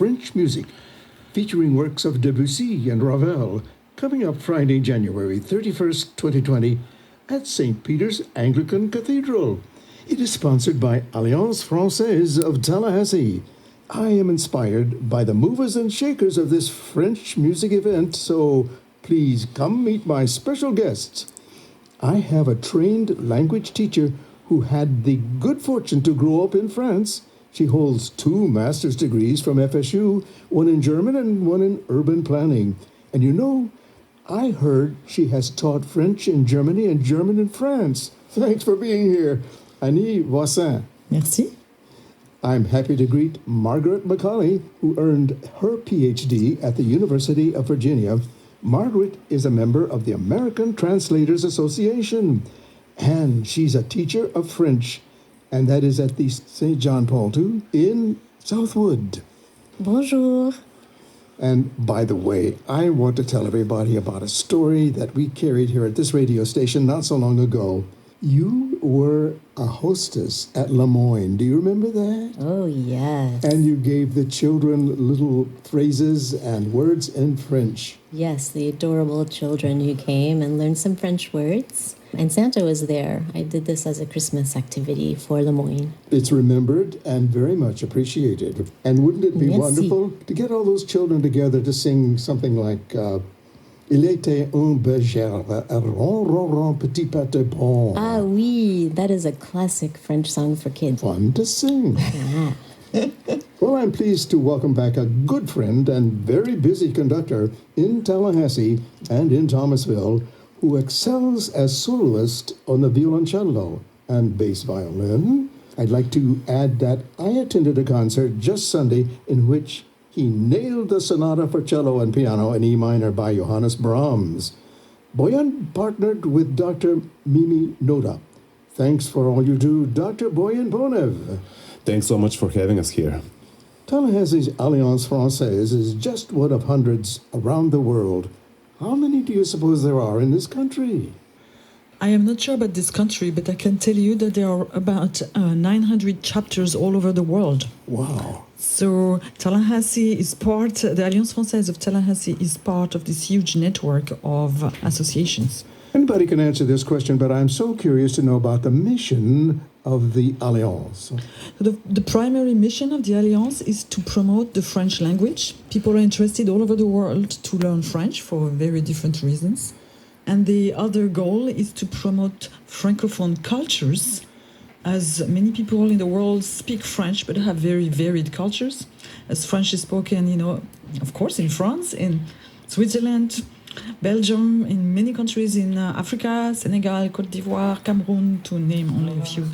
French music, featuring works of Debussy and Ravel, coming up Friday, January 31st, 2020, at St. Peter's Anglican Cathedral. It is sponsored by Alliance Française of Tallahassee. I am inspired by the movers and shakers of this French music event, so please come meet my special guests. I have a trained language teacher who had the good fortune to grow up in France. She holds 2 master's degrees from FSU, one in German and one in urban planning. And you know, I heard she has taught French in Germany and German in France. Thanks for being here, Annie Voisin. Merci. I'm happy to greet Margaret Macaulay, who earned her PhD at the University of Virginia. Margaret is a member of the American Translators Association, and she's a teacher of French, and that is at the St. John Paul II in Southwood. Bonjour. And by the way, I want to tell everybody about a story that we carried here at this radio station not so long ago. You were a hostess at Lemoyne. Do you remember that? Oh, yes. And you gave the children little phrases and words in French. Yes, the adorable children who came and learned some French words. And Santa was there. I did this as a Christmas activity for Lemoyne. It's remembered and very much appreciated. And wouldn't it be wonderful to get all those children together to sing something like... Il était un berger, un ron, petit pâté bon. Ah oui, that is a classic French song for kids. Fun to sing. Yeah. Well, I'm pleased to welcome back a good friend and very busy conductor in Tallahassee and in Thomasville who excels as soloist on the violoncello and bass violin. I'd like to add that I attended a concert just Sunday in which he nailed the sonata for cello and piano in E minor by Johannes Brahms. Boyen partnered with Dr. Mimi Noda. Thanks for all you do, Dr. Boyen Bonev. Thanks so much for having us here. Tallahassee's Alliance Française is just one of hundreds around the world. How many do you suppose there are in this country? I am not sure about this country, but I can tell you that there are about 900 chapters all over the world. Wow. So Tallahassee is part, the Alliance Française of Tallahassee is part of this huge network of associations. Anybody can answer this question, but I'm so curious to know about the mission of the Alliance. The primary mission of the Alliance is to promote the French language. People are interested all over the world to learn French for very different reasons. And the other goal is to promote Francophone cultures, as many people in the world speak French but have very varied cultures. As French is spoken, of course, in France, in Switzerland, Belgium, in many countries in Africa, Senegal, Côte d'Ivoire, Cameroon, to name only a few,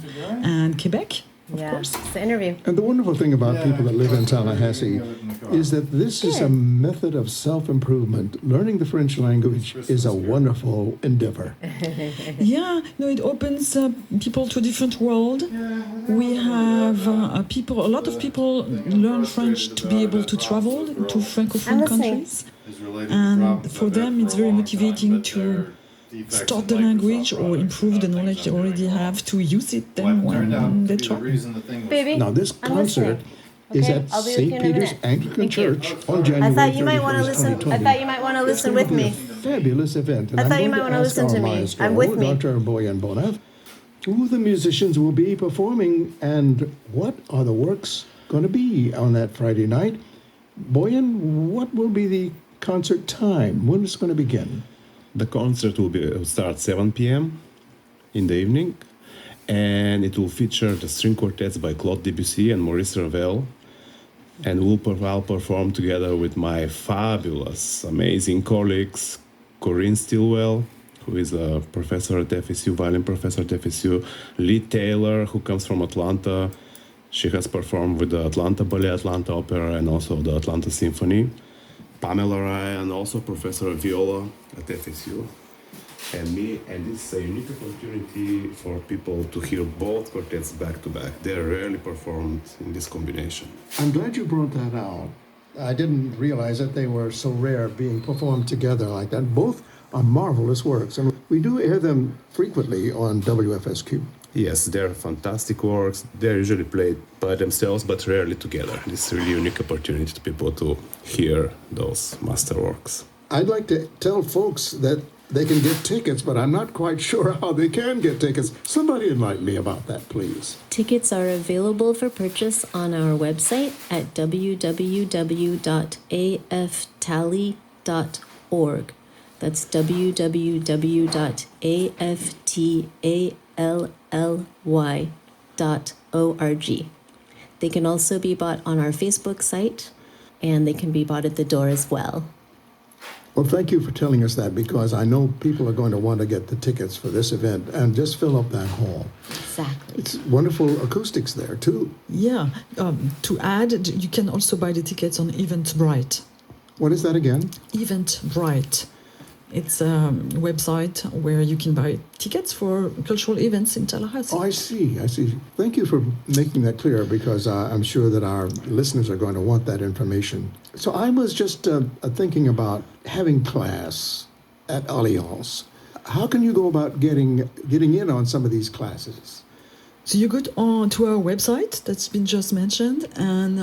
and Quebec. Of course. It's the interview. And the wonderful thing about people that live in Tallahassee is that this is a method of self-improvement. Learning the French language is a wonderful endeavor. Yeah, it opens people to a different world. We have a lot of people learn French to be able to travel to Francophone countries. And for them, it's very motivating to start the language or improve the knowledge they already have to use it then when they travel. Baby, Now, this concert is at St. Peter's Anglican Church on January 31st, 2020. I thought you might want to listen with me. Fabulous event. And I thought you might want to listen to me. I'm with me. Dr. Boyen Bonev, who the musicians will be performing and what are the works going to be on that Friday night. Boyen, what will be the concert time? When is it going to begin? The concert will start 7 p.m. in the evening, and it will feature the string quartets by Claude Debussy and Maurice Ravel, and I'll perform together with my fabulous, amazing colleagues, Corinne Stilwell, who is a professor at FSU, violin professor at FSU, Lee Taylor, who comes from Atlanta. She has performed with the Atlanta Ballet, Atlanta Opera, and also the Atlanta Symphony. Pamela Ryan, also professor of viola at FSU, and me, and it's a unique opportunity for people to hear both quartets back to back. They're rarely performed in this combination. I'm glad you brought that out. I didn't realize that they were so rare being performed together like that. Both are marvelous works, and we do air them frequently on WFSQ. Yes, they're fantastic works. They're usually played by themselves, but rarely together. It's a really unique opportunity to people to hear those masterworks. I'd like to tell folks that they can get tickets, but I'm not quite sure how they can get tickets. Somebody enlighten me about that, please. Tickets are available for purchase on our website at www.aftally.org. That's www.aftally.org. They can also be bought on our Facebook site, and they can be bought at the door as well. Well, thank you for telling us that, because I know people are going to want to get the tickets for this event and just fill up that hall. Exactly. It's wonderful acoustics there, too. Yeah. To add, you can also buy the tickets on Eventbrite. What is that again? Eventbrite. It's a website where you can buy tickets for cultural events in Tallahassee. Oh, I see. Thank you for making that clear, because I'm sure that our listeners are going to want that information. So I was just thinking about having class at Alliance. How can you go about getting in on some of these classes? So you go to our website that's been just mentioned, and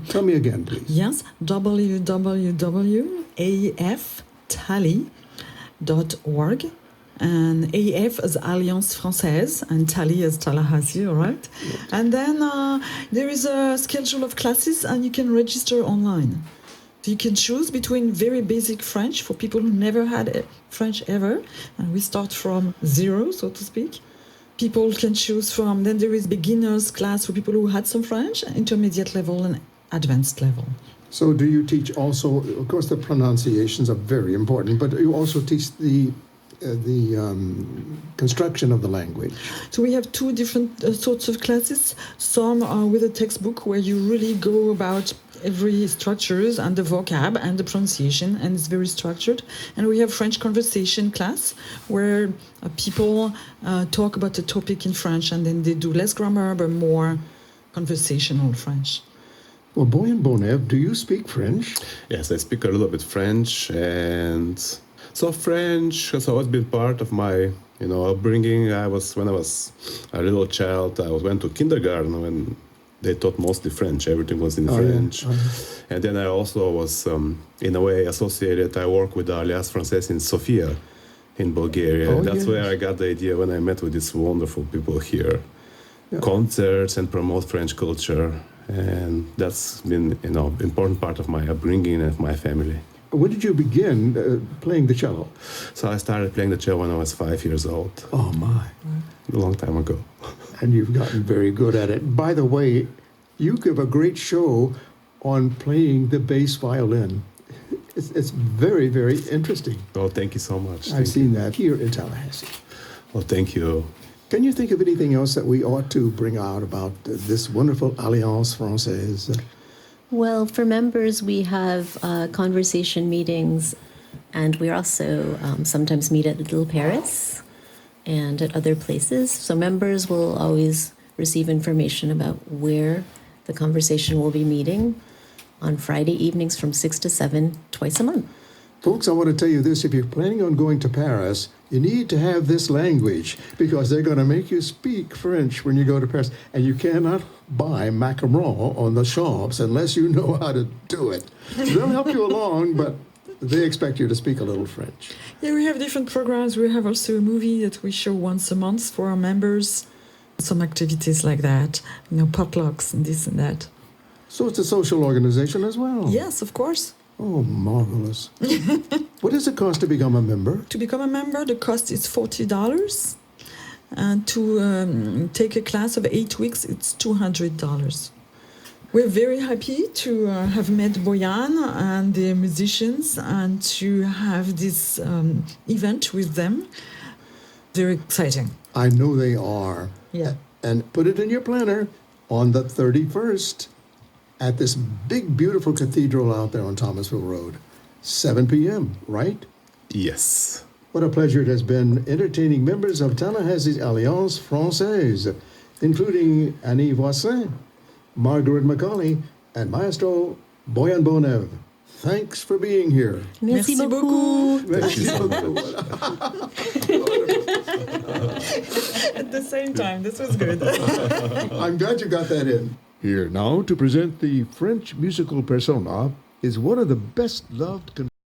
Tell me again, please. yes, www.aftally.org, and AF is Alliance Française and Tally is Tallahassee, all right? Yep. And then there is a schedule of classes, and you can register online. So you can choose between very basic French for people who never had French ever, and we start from zero, so to speak. People can choose from, then there is beginners class for people who had some French, intermediate level and advanced level. So do you teach also, of course, the pronunciations are very important, but you also teach the construction of the language? So we have two different sorts of classes. Some are with a textbook where you really go about every structures and the vocab and the pronunciation, and it's very structured. And we have French conversation class where people talk about the topic in French, and then they do less grammar but more conversational French. Well, Boyen Bonev, do you speak French? Yes, I speak a little bit French, and so French has always been part of my, upbringing. When I was a little child, I went to kindergarten when they taught mostly French. Everything was in French. Yeah. And then I also was, in a way, associated. I work with the Alliance Française in Sofia, in Bulgaria. Oh, That's yes. where I got the idea when I met with these wonderful people here. Yeah. Concerts and promote French culture. And that's been, important part of my upbringing and of my family. When did you begin playing the cello? So I started playing the cello when I was 5 years old, Oh, my. a long time ago. And you've gotten very good at it. By the way, you give a great show on playing the bass violin. It's very, very interesting. Oh, thank you so much. I've seen that here in Tallahassee. Oh, thank you. Can you think of anything else that we ought to bring out about this wonderful Alliance Française? Well, for members, we have conversation meetings, and we also sometimes meet at Little Paris and at other places. So members will always receive information about where the conversation will be meeting on Friday evenings from 6 to 7, twice a month. Folks, I want to tell you this. If you're planning on going to Paris, you need to have this language, because they're going to make you speak French when you go to Paris. And you cannot buy macaron on the shops unless you know how to do it. They'll help you along, but they expect you to speak a little French. Yeah, we have different programs. We have also a movie that we show once a month for our members. Some activities like that, potlucks and this and that. So it's a social organization as well. Yes, of course. Oh, marvelous. What does it cost to become a member? To become a member, the cost is $40. And to take a class of 8 weeks, it's $200. We're very happy to have met Boyen and the musicians and to have this event with them. Very exciting. I know they are. Yeah. And put it in your planner on the 31st at this big, beautiful cathedral out there on Thomasville Road. 7 p.m., right? Yes. What a pleasure it has been entertaining members of Tallahassee's Alliance Française, including Annie Voisin, Margaret Macaulay, and Maestro Boyen Bonev. Thanks for being here. Merci beaucoup. Merci beaucoup. At the same time, this was good. I'm glad you got that in. Here now to present the French musical persona is one of the best loved